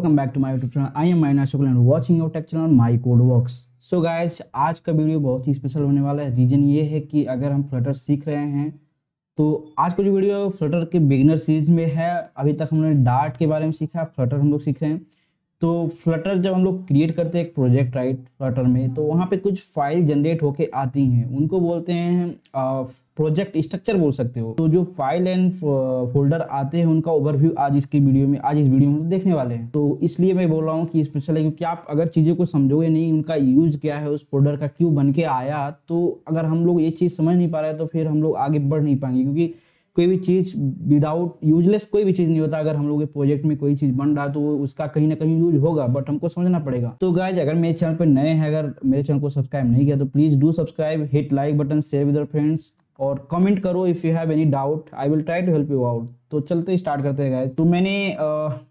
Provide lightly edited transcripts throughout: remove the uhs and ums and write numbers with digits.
Welcome back to my YouTube channel. I am Maina Shukla and watching your tech channel my code works. So guys, आज का video बहुत ही special होने वाला है। Reason ये है कि अगर हम फ्लटर सीख रहे हैं तो आज का जो वीडियो फ्लटर के बिगिनर सीरीज में है। अभी तक हमने डार्ट के बारे में सीखा, फ्लटर हम लोग सीख रहे हैं। तो फ्लटर जब हम लोग क्रिएट करते हैं एक प्रोजेक्ट राइट फ्लटर में, तो वहाँ पे कुछ फाइल जनरेट होके आती हैं, उनको बोलते हैं प्रोजेक्ट स्ट्रक्चर बोल सकते हो। तो जो फाइल एंड फोल्डर आते हैं उनका ओवरव्यू आज इस वीडियो में देखने वाले हैं। तो इसलिए मैं बोल रहा हूँ कि स्पेशल है, क्योंकि आप अगर चीज़ें को समझोगे नहीं, उनका यूज क्या है, उस फोल्डर का क्यों बन के आया, तो अगर हम लोग ये चीज़ समझ नहीं पा रहे हैं तो फिर हम लोग आगे बढ़ नहीं पाएंगे। क्योंकि कोई भी चीज़ विदाउट यूजलेस कोई भी चीज़ नहीं होता। अगर हम लोग के प्रोजेक्ट में कोई चीज़ बन रहा है तो उसका कहीं ना कहीं यूज होगा, बट हमको समझना पड़ेगा। तो गाइज, अगर मेरे चैनल पर नए हैं, अगर मेरे चैनल को सब्सक्राइब नहीं किया तो please do subscribe, hit like button, share with your friends और कमेंट करो if you have any doubt. I will try to help you out. तो चलते स्टार्ट करते हैं गाइज। तो मैंने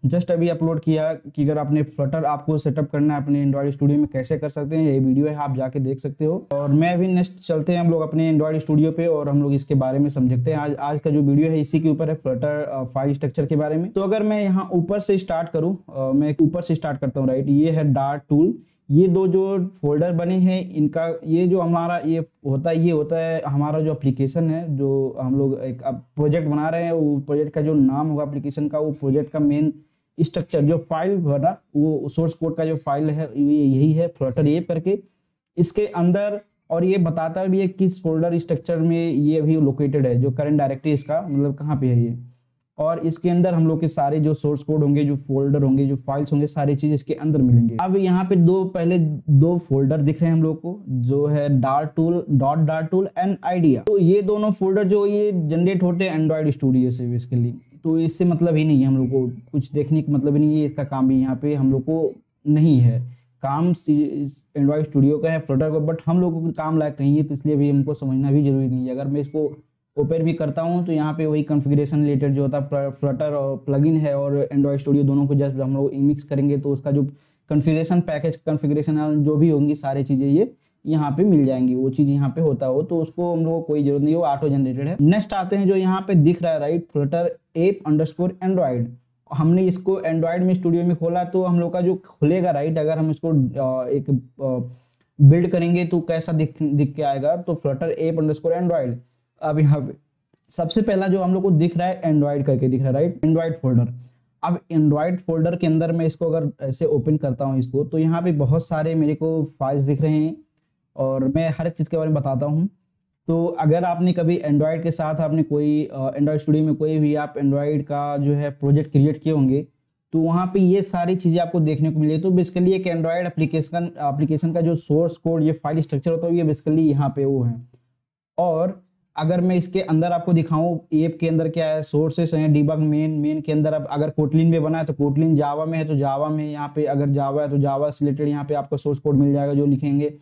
जस्ट अभी अपलोड किया कि अगर आपने फ्लटर आपको सेटअप करना है अपने एंड्रॉइड स्टूडियो में, कैसे कर सकते हैं, ये वीडियो है, आप जाके देख सकते हो। और मैं अभी नेक्स्ट चलते हैं हम लोग अपने एंड्रॉइड स्टूडियो पे और हम लोग इसके बारे में समझते हैं। आज का जो वीडियो है इसी के ऊपर है, फ्लटर फाइल स्ट्रक्चर के बारे में। तो अगर मैं यहाँ ऊपर से स्टार्ट करूँ, मैं ऊपर से स्टार्ट करता हूँ राइट। ये है डार्ट टूल। ये दो जो फोल्डर बने हैं इनका, ये जो हमारा ये होता है हमारा जो एप्लीकेशन है, जो हम लोग एक प्रोजेक्ट बना रहे हैं, वो प्रोजेक्ट का जो नाम होगा एप्लीकेशन का, वो प्रोजेक्ट का मेन स्ट्रक्चर जो फाइल होगा, वो सोर्स कोड का जो फाइल है ये यही है फ्लटर ऐप करके। इसके अंदर और ये बताता भी है किस फोल्डर स्ट्रक्चर में ये अभी लोकेटेड है, जो करंट डायरेक्टरी इसका मतलब कहाँ पे है ये। और इसके अंदर हम लोग के सारे जो सोर्स कोड होंगे, जो फोल्डर होंगे, जो फाइल्स होंगे, सारी चीज इसके अंदर मिलेंगे। अब यहाँ पे पहले दो फोल्डर दिख रहे हैं हम लोग को, जो है डार्ट टूल एंड आइडिया। तो ये दोनों फोल्डर जो ये जनरेट होते हैं एंड्रॉइड स्टूडियो से बेसिकली, तो इससे मतलब ही नहीं है हम लोग को, कुछ देखने का मतलब ही नहीं है। इसका काम भी यहाँ पे हम लोग को नहीं है, काम एंड्रॉइड स्टूडियो का है फ्लटर का, बट हम लोगों को काम लायक नहीं है, तो इसलिए भी हमको समझना भी जरूरी नहीं है। अगर मैं इसको ओपन भी करता हूं तो यहाँ पे वही कॉन्फ़िगरेशन रिलेटेड जो होता है, फ्लटर और प्लगइन है और एंड्रॉइड स्टूडियो दोनों को जस्ट हम लोग मिक्स करेंगे तो उसका जो कॉन्फ़िगरेशन पैकेज कॉन्फ़िगरेशन जो भी होंगी सारी चीज़ें ये यहाँ पे मिल जाएंगी। वो चीज़ यहाँ पे होता हो तो उसको हम लोग को कोई जरूरत नहीं, वो ऑटो जनरेटेड है। नेक्स्ट आते हैं जो यहाँ पे दिख रहा है राइट, फ्लटर ऐप_एंड्रॉइड। हमने इसको एंड्रॉइड में स्टूडियो में खोला तो हम लोग का जो खुलेगा राइट, अगर हम इसको एक बिल्ड करेंगे तो कैसा दिख के आएगा, तो फ्लटर ऐप_एंड्रॉइड। अब यहाँ पे सबसे पहला जो हम लोग को दिख रहा है एंड्रॉइड करके दिख रहा है राइट, एंड्रॉइड फोल्डर। अब एंड्रॉइड फोल्डर के अंदर मैं इसको अगर ऐसे ओपन करता हूँ इसको, तो यहाँ पे बहुत सारे मेरे को फाइल्स दिख रहे हैं और मैं हर एक चीज़ के बारे में बताता हूँ। तो अगर आपने कभी एंड्रॉइड के साथ आपने कोई एंड्रॉइड स्टूडियो में कोई भी आप एंड्रॉइड का जो है प्रोजेक्ट क्रिएट किए होंगे, तो वहाँ पे ये सारी चीज़ें आपको देखने को मिलेगी। तो बेसिकली एक एंड्रॉइड एप्लीकेशन का जो सोर्स कोड, ये फाइल स्ट्रक्चर होता है, ये बेसिकली यहाँ पे वो है। और अगर मैं इसके अंदर आपको दिखाऊं, ऐप के अंदर क्या है, सोर्सेस हैं, डिबग मेन के अंदर। अब अगर कोटलिन में बना है तो कोटलिन, जावा में है तो जावा में, यहाँ पे अगर जावा है तो जावा से रिलेटेड यहाँ पे आपको सोर्स कोड मिल जाएगा जो लिखेंगे।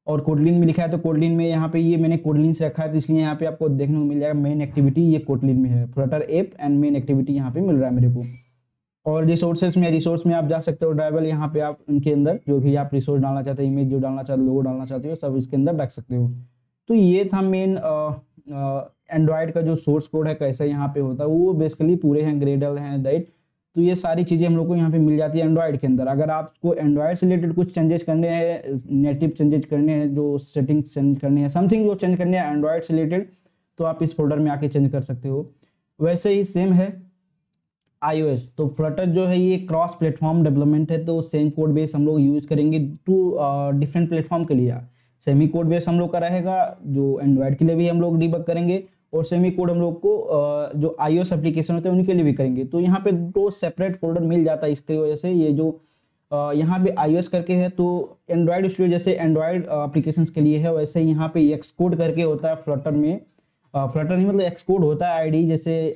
और कोटलिन में लिखा है तो कोटलिन में यहाँ पे ये मैंने कोटलिन से रखा है तो इसलिए यहाँ पे आपको देखने को मिल जाएगा मेन एक्टिविटी, ये कोटलिन में है, Flutter app and main activity यहाँ पे मिल रहा है मेरे को। और रिसोर्स में आप जा सकते हो, ड्राइवर यहाँ पे आप इनके अंदर जो भी आप रिसोर्स डालना चाहते हो, इमेज जो डालना चाहते हो, लोगो डालना चाहते हो, सब इसके अंदर रख सकते हो। तो ये था मेन एंड्रॉइड का जो सोर्स कोड है, कैसे यहाँ पे होता है, वो बेसिकली पूरे हैं, ग्रेडल हैं राइट। तो ये सारी चीज़ें हम लोग को यहाँ पे मिल जाती है एंड्रॉइड के अंदर। अगर आपको एंड्रॉइड से रिलेटेड कुछ चेंजेस करने हैं, नेटिव चेंजेस करने हैं, जो सेटिंग्स चेंज करने हैं, समथिंग जो चेंज करने हैं एंड्रॉइड से रिलेटेड, तो आप इस फोल्डर में आके चेंज कर सकते हो। वैसे ही सेम है iOS। तो फ्लटर जो है ये क्रॉस प्लेटफॉर्म डेवलपमेंट है, तो सेम कोड बेस हम लोग यूज करेंगे टू डिफरेंट प्लेटफॉर्म के लिए। सेमी कोड बेस हम लोग का रहेगा, जो एंड्रॉइड के लिए भी हम लोग डिबग करेंगे, और सेमी कोड हम लोग को जो iOS एप्लीकेशन होते हैं उनके लिए भी करेंगे। तो यहाँ पे दो सेपरेट फोल्डर मिल जाता है इसकी वजह से। ये जो यहाँ पे iOS करके है तो एंड्रॉइड स्टूडियो जैसे एंड्रॉइड एप्लीकेशंस के लिए है, वैसे ही यहाँ पे एक्सकोड करके होता है फ्लटर में। फ्लटर नहीं मतलब एक्सकोड होता है आईडी, जैसे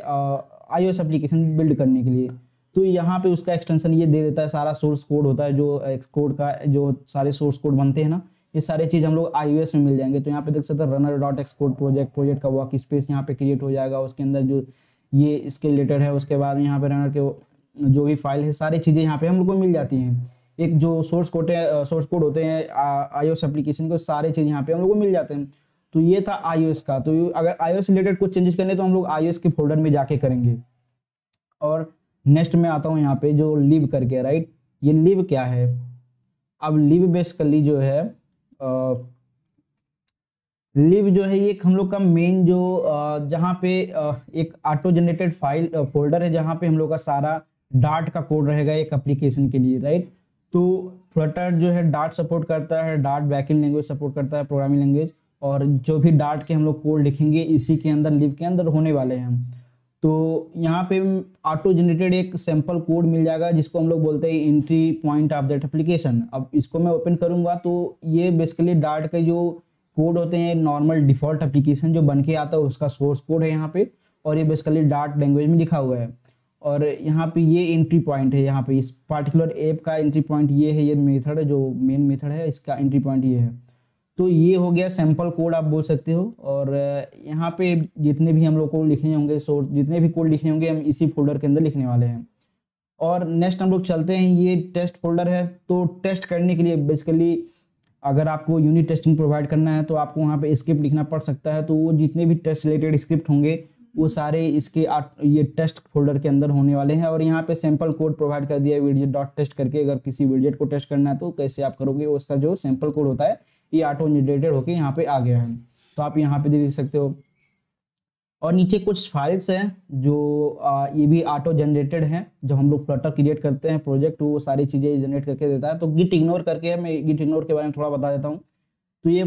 iOS एप्लीकेशन बिल्ड करने के लिए। तो यहाँ पे उसका एक्सटेंशन ये दे देता है, सारा सोर्स कोड होता है, जो एक्सकोड का जो सारे सोर्स कोड बनते हैं ना, ये सारे चीज़ हम लोग iOS में मिल जाएंगे। तो यहाँ पे देख सकते हैं runner.xcode प्रोजेक्ट का वर्क स्पेस यहाँ पे क्रिएट हो जाएगा, उसके अंदर जो ये इसके रिलेटेड है। उसके बाद यहाँ पे रनर के जो भी फाइल है, सारी चीज़ें यहाँ पे हम लोग को मिल जाती हैं। एक जो सोर्स कोड होते हैं iOS एप्लीकेशन को, सारे चीज़ यहाँ पे हम लोग को मिल जाते हैं। तो ये था iOS का। तो अगर iOS रिलेटेड कुछ चेंजेस करने तो हम लोग iOS के फोल्डर में जाके करेंगे। और नेक्स्ट में आता हूँ यहाँ पे जो लिव करके राइट, ये लिब क्या है? अब लिब बेसिकली जो है लिब जो है ये एक हम लोग का मेन जो जहाँ पे एक ऑटो जनरेटेड फाइल फोल्डर है, जहाँ पे हम लोग का सारा डार्ट का कोड रहेगा एक एप्लीकेशन के लिए, राइट। तो फ्लटर जो है डार्ट सपोर्ट करता है, डार्ट बैकएंड लैंग्वेज सपोर्ट करता है, प्रोग्रामिंग लैंग्वेज, और जो भी डार्ट के हम लोग कोड लिखेंगे इसी के अंदर लिब के अंदर होने वाले हैं। तो यहाँ पे ऑटो जनरेटेड एक सैंपल कोड मिल जाएगा जिसको हम लोग बोलते हैं entry point of that application. अब इसको मैं ओपन करूंगा तो ये बेसिकली डार्ट के जो कोड होते हैं नॉर्मल डिफॉल्ट एप्लीकेशन जो बन के आता है उसका सोर्स कोड है यहाँ पे, और ये बेसिकली डार्ट लैंग्वेज में लिखा हुआ है। और यहाँ पे ये एंट्री पॉइंट है, यहाँ पे इस पार्टिकुलर ऐप का एंट्री पॉइंट ये है, ये मेथड है जो मेन मेथड है इसका एंट्री पॉइंट ये है। तो ये हो गया सैंपल कोड आप बोल सकते हो। और यहाँ पे जितने भी हम लोग को लिखने होंगे सोर्स, जितने भी कोड लिखने होंगे हम इसी फोल्डर के अंदर लिखने वाले हैं। और नेक्स्ट हम लोग चलते हैं, ये टेस्ट फोल्डर है। तो टेस्ट करने के लिए बेसिकली अगर आपको यूनिट टेस्टिंग प्रोवाइड करना है तो आपको वहाँ पे स्क्रिप्ट लिखना पड़ सकता है। तो वो जितने भी टेस्ट रिलेटेड स्क्रिप्ट होंगे वो सारे इसके ये टेस्ट फोल्डर के अंदर होने वाले हैं। और यहाँ पे सैंपल कोड प्रोवाइड कर दिया है विडजेट डॉट टेस्ट करके। अगर किसी विडजेट को टेस्ट करना है तो कैसे आप करोगे, उसका जो सैंपल कोड होता है ये ऑटो जनरेटेड होके यहाँ पे आ गया है, तो आप यहाँ पे देख सकते हो। और नीचे कुछ फाइल्स हैं जो ये भी ऑटो जनरेटेड हैं। जब हम लोग फ्लटर क्रिएट करते हैं प्रोजेक्ट वो सारी चीज़ें जनरेट करके देता है। तो गिट इग्नोर करके है, मैं गिट इग्नोर के बारे में थोड़ा बता देता हूँ। तो ये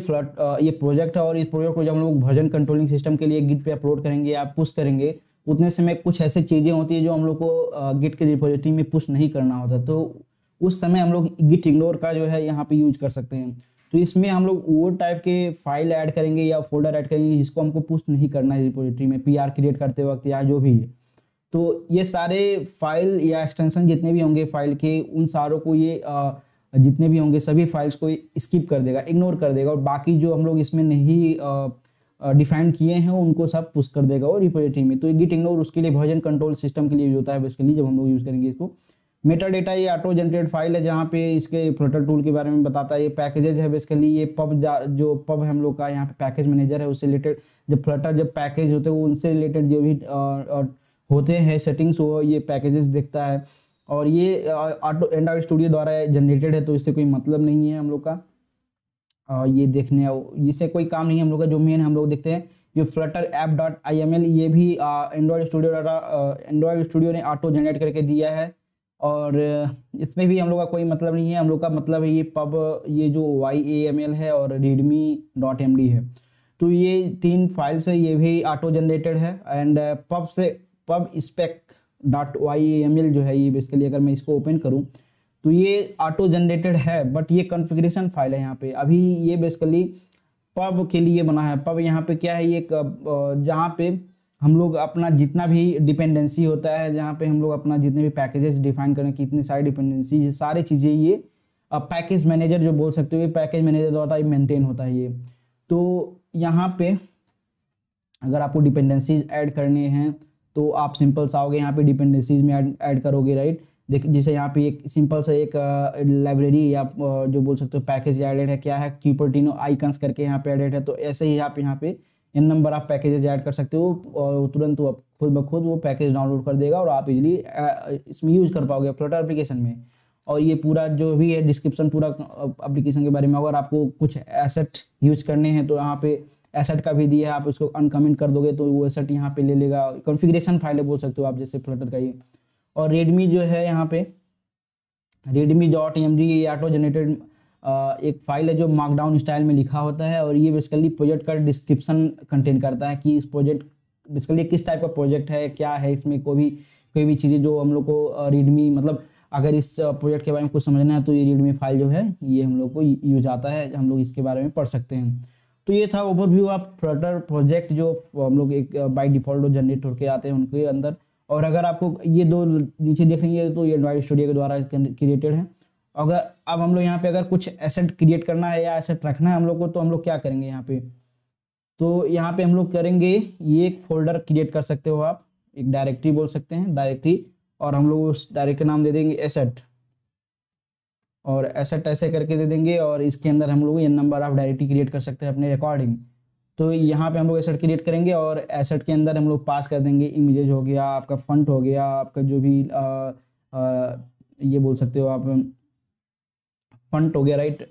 ये प्रोजेक्ट है, और इस प्रोजेक्ट को जब हम लोग वर्जन कंट्रोलिंग सिस्टम के लिए गिट पे अपलोड करेंगे या पुश करेंगे उतने समय कुछ ऐसे चीज़ें होती है जो हम लोग को गिट के रिपोजिटरी में पुश नहीं करना होता। तो उस समय हम लोग गिट इग्नोर का जो है यहाँ पे यूज कर सकते हैं। तो इसमें हम लोग वो टाइप के फाइल ऐड करेंगे या फोल्डर ऐड करेंगे जिसको हमको पुश नहीं करना है रिपोजिटरी में पीआर क्रिएट करते वक्त या जो भी है। तो ये सारे फाइल या एक्सटेंशन जितने भी होंगे फाइल के उन सारों को ये जितने भी होंगे सभी फाइल्स को स्किप कर देगा, इग्नोर कर देगा, और बाकी जो हम लोग इसमें नहीं डिफाइन किए हैं उनको सब पुश कर देगा वो रिपोजिटरी में। तो ये गिट इग्नोर उसके लिए वर्जन कंट्रोल सिस्टम के लिए यूज होता है बेसिकली जब हम लोग यूज करेंगे इसको। मेटा डेटा ये ऑटो जनरेटेड फाइल है जहाँ पे इसके फ्लटर टूल के बारे में बताता है। ये पैकेजेज है बेसिकली, ये पब जो पब हम लोग का यहाँ पे पैकेज मैनेजर है उससे रिलेटेड जब फ्लटर जब पैकेज होते हैं उनसे रिलेटेड जो भी होते हैं सेटिंग्स वो ये पैकेजेस देखता है। और ये ऑटो एंड्रॉइड स्टूडियो द्वारा जनरेटेड है तो इससे कोई मतलब नहीं है हम लोग का ये देखने, इससे कोई काम नहीं है हम लोग का। जो मेन हम लोग देखते हैं ये फ्लटर ऐप डॉट IML, ये भी एंड्रॉइड स्टूडियो ने ऑटो जनरेट करके दिया है। और इसमें भी हम लोग का कोई मतलब नहीं है, हम लोग का मतलब है ये पब ये जो YAML है और readme.md है। तो ये 3 फाइल्स है, ये भी ऑटो जनरेटेड है। एंड पब से पब spec.yaml जो है ये बेसिकली अगर मैं इसको ओपन करूं तो ये ऑटो जनरेटेड है, बट ये कॉन्फ़िगरेशन फाइल है यहाँ पे। अभी ये बेसिकली पब के लिए बना है। पब यहाँ पे क्या है, ये जहाँ पे हम लोग अपना जितना भी डिपेंडेंसी होता है, जहाँ पे हम लोग अपना जितने भी पैकेजेस डिफाइन करें कितनी सारी डिपेंडेंसी सारी चीज़ें ये पैकेज मैनेजर जो बोल सकते हो ये पैकेज मैनेजर द्वारा मेंटेन होता है ये। तो यहाँ पे अगर आपको डिपेंडेंसीज ऐड करने हैं तो आप सिंपल सा आओगे यहाँ पे डिपेंडेंसीज में ऐड करोगे, राइट। देख जैसे यहाँ पे एक सिंपल सा एक लाइब्रेरी या जो बोल सकते हो पैकेज एडेड है, क्या है क्यूपर्टिनो आइकन्स करके यहाँ पे एडेड है। तो ऐसे ही आप यहाँ पे इन नंबर ऑफ पैकेजेस ऐड कर सकते हो और तुरंत वो खुद ब खुद वो पैकेज डाउनलोड कर देगा और आप इजीली इसमें यूज कर पाओगे फ्लटर एप्लीकेशन में। और ये पूरा जो भी है डिस्क्रिप्शन पूरा एप्लीकेशन के बारे में। अगर आपको कुछ एसेट यूज करने हैं तो यहाँ पे एसेट का भी दिया है, आप उसको अनकमेंट कर दोगे तो वो एसेट यहाँ पे ले लेगा। कॉन्फ़िगरेशन फाइल है बोल सकते हो आप जैसे फ्लटर का ये। और रेडमी जो है यहाँ पे readme.md ये ऑटो जनरेटेड एक फाइल है जो मार्कडाउन स्टाइल में लिखा होता है। और ये बेसिकली प्रोजेक्ट का डिस्क्रिप्शन कंटेन करता है कि इस प्रोजेक्ट बेसिकली किस टाइप का प्रोजेक्ट है, क्या है इसमें कोई भी चीज़ें जो हम लोग को रीडमी मतलब अगर इस प्रोजेक्ट के बारे में कुछ समझना है तो ये रीडमी फाइल जो है ये हम लोग को यूज आता है, हम लोग इसके बारे में पढ़ सकते हैं। तो ये था ओवरव्यू ऑफ फ्लटर प्रोजेक्ट जो हम लोग एक बाय डिफॉल्ट जनरेट होकर आते हैं उनके अंदर। और अगर आपको ये दो नीचे देख रही है तो ये एंड्रॉइड स्टूडियो के द्वारा क्रिएटेड है। अगर अब हम लोग यहाँ पे अगर कुछ एसेट क्रिएट करना है या एसेट रखना है हम लोग को तो हम लोग क्या करेंगे यहाँ पे, तो यहाँ पे हम लोग करेंगे ये एक फोल्डर क्रिएट कर सकते हो आप, एक डायरेक्टरी बोल सकते हैं डायरेक्टरी, और हम लोग उस डायरेक्टरी नाम दे देंगे एसेट, और एसेट ऐसे करके दे देंगे। और इसके अंदर हम लोग ये नंबर ऑफ डायरेक्टरी क्रिएट कर सकते हैं अपने अकॉर्डिंग। तो यहाँ पे हम लोग एसेट क्रिएट करेंगे और एसेट के अंदर हम लोग पास कर देंगे इमेजेज हो गया, आपका फंट हो गया, आपका जो भी ये बोल सकते हो आप फंट हो गया, राइट।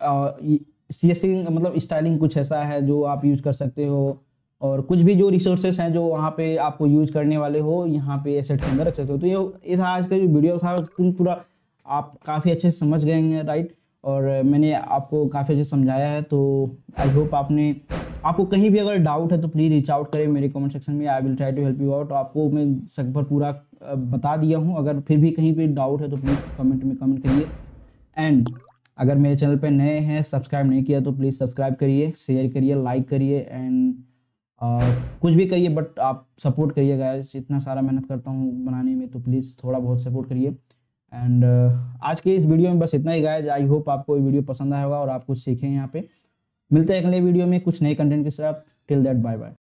सीएसिंग मतलब स्टाइलिंग कुछ ऐसा है जो आप यूज कर सकते हो, और कुछ भी जो रिसोर्सेस हैं जो वहाँ पे आपको यूज करने वाले हो यहाँ पे एसेट के अंदर रख सकते हो। तो ये था आज का जो वीडियो था, तुम पूरा आप काफ़ी अच्छे से समझ गए हैं, राइट। और मैंने आपको काफ़ी अच्छे से समझाया है, तो आई होप आपको कहीं भी अगर डाउट है तो प्लीज़ रीच आउट करें मेरे कमेंट सेक्शन में, I will try to help you out. आपको मैं सब पर पूरा बता दिया हूँ, अगर फिर भी कहीं पे डाउट है तो प्लीज़ कमेंट में कमेंट करिए। एंड अगर मेरे चैनल पे नए हैं, सब्सक्राइब नहीं किया तो प्लीज़ सब्सक्राइब करिए, शेयर करिए, लाइक करिए, एंड कुछ भी करिए, बट आप सपोर्ट करिए गाइस। इतना सारा मेहनत करता हूँ बनाने में, तो प्लीज़ थोड़ा बहुत सपोर्ट करिए। एंड आज के इस वीडियो में बस इतना ही गाइस। आई होप आपको ये वीडियो पसंद आया होगा और आप कुछ सीखें यहाँ पे। मिलते हैं अगले वीडियो में कुछ नए कंटेंट के साथ। Till that, bye bye.